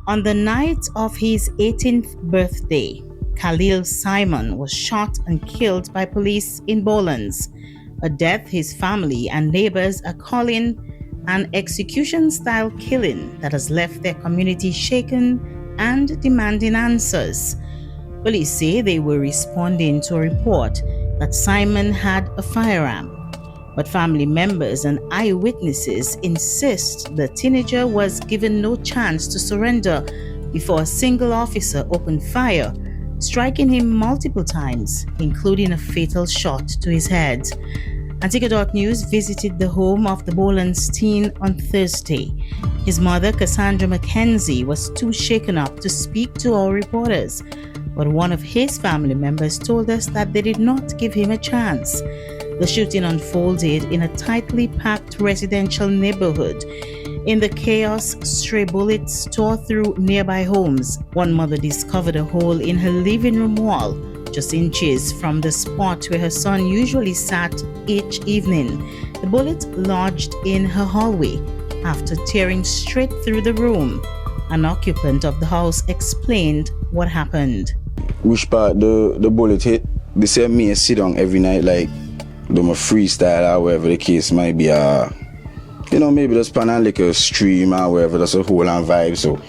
On the night of his 18th birthday, Kahleel Simon was shot and killed by police in Bolans, a death his family and neighbors are calling an execution-style killing that has left their community shaken and demanding answers. Police say they were responding to a report that Simon had a firearm, but family members and eyewitnesses insist the teenager was given no chance to surrender before a single officer opened fire, striking him multiple times, including a fatal shot to his head. Antigua.news visited the home of the Bolans teen on Thursday. His mother, Cassandra Mackenzie, was too shaken up to speak to our reporters, but one of his family members told us that they did not give him a chance. The shooting unfolded in a tightly packed residential neighborhood. In the chaos, stray bullets tore through nearby homes. One mother discovered a hole in her living room wall, just inches from the spot where her son usually sat each evening. The bullet lodged in her hallway after tearing straight through the room. An occupant of the house explained what happened. Which part the bullet hit? They say me sit down every night like do my freestyle or whatever the case might be. Maybe just pan and like a stream or whatever, that's a whole and vibe. So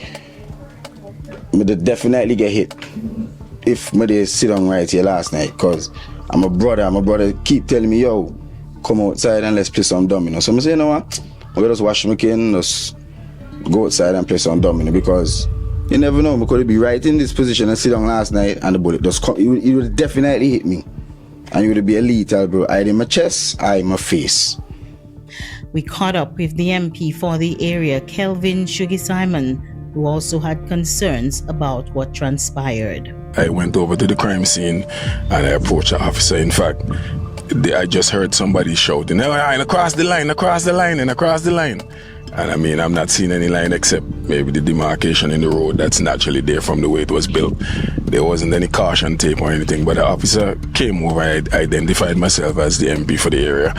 me definitely get hit if me sit down right here last night, cause I'm a brother keep telling me, yo, come outside and let's play some domino. So I say, you know what? I just wash my can, just go outside and play some domino, because you never know, I could be right in this position and sit down last night and the bullet just come. It would definitely hit me. And it would be a lethal, bro. Either in my chest, or in my face. We caught up with the MP for the area, Kahleel Simon, who also had concerns about what transpired. I went over to the crime scene and I approached the officer. In fact, I just heard somebody shouting, across the line, across the line, and across the line. And I mean, I'm not seeing any line except maybe the demarcation in the road that's naturally there from the way it was built. There wasn't any caution tape or anything, but the officer came over. I identified myself as the MP for the area,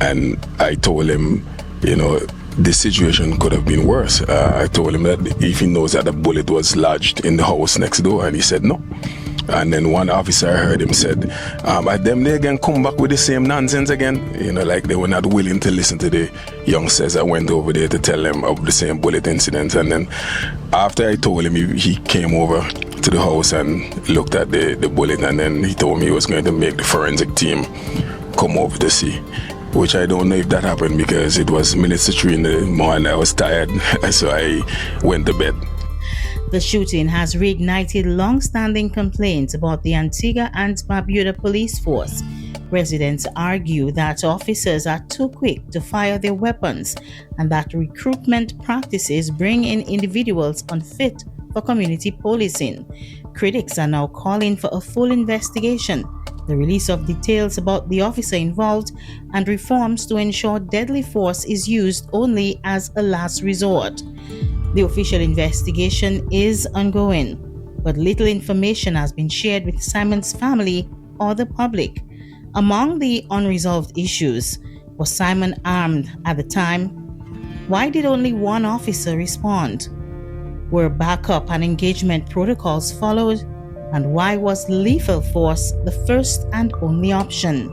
and I told him, this situation could have been worse. I told him that if he knows that the bullet was lodged in the house next door, and he said no. And then one officer, I heard him said, they again come back with the same nonsense again. Like they were not willing to listen to the youngsters that went over there to tell them of the same bullet incident. And then after I told him, he came over to the house and looked at the bullet, and then he told me he was going to make the forensic team come over to see. Which I don't know if that happened because it was minutes to 3 in the morning. I was tired, so I went to bed. The shooting has reignited long-standing complaints about the Antigua and Barbuda police force. Residents argue that officers are too quick to fire their weapons and that recruitment practices bring in individuals unfit for community policing. Critics are now calling for a full investigation, the release of details about the officer involved, and reforms to ensure deadly force is used only as a last resort. The official investigation is ongoing, but little information has been shared with Simon's family or the public. Among the unresolved issues, was Simon armed at the time? Why did only one officer respond? Were backup and engagement protocols followed? And why was lethal force the first and only option?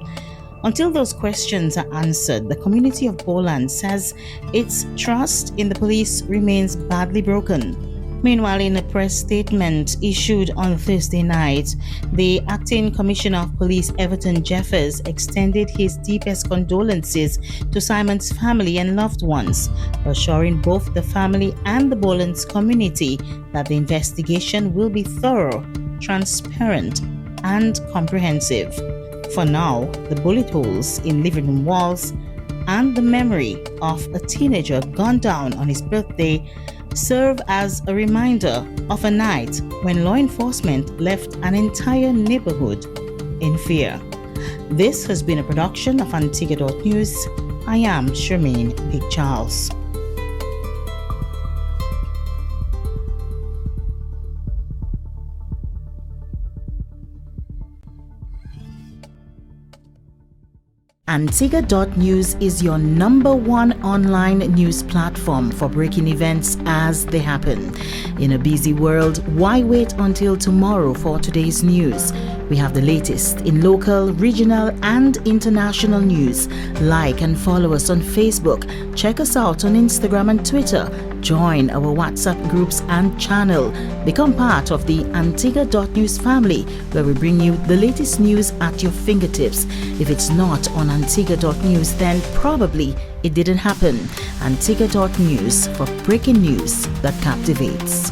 Until those questions are answered, the community of Bolans says its trust in the police remains badly broken. Meanwhile, in a press statement issued on Thursday night, the Acting Commissioner of Police Everton Jeffers extended his deepest condolences to Simon's family and loved ones, assuring both the family and the Bolans community that the investigation will be thorough, transparent, and comprehensive. For now, the bullet holes in living room walls and the memory of a teenager gunned down on his birthday serve as a reminder of a night when law enforcement left an entire neighborhood in fear. This has been a production of Antigua.news. I am Charmaine Big Charles. Antigua.news is your #1 online news platform for breaking events as they happen. In a busy world, why wait until tomorrow for today's news? We have the latest in local, regional, and international news. Like and follow us on Facebook. Check us out on Instagram and Twitter. Join our WhatsApp groups and channel. Become part of the Antigua.news family, where we bring you the latest news at your fingertips. If it's not on Antigua.news, then probably it didn't happen. Antigua.news for breaking news that captivates.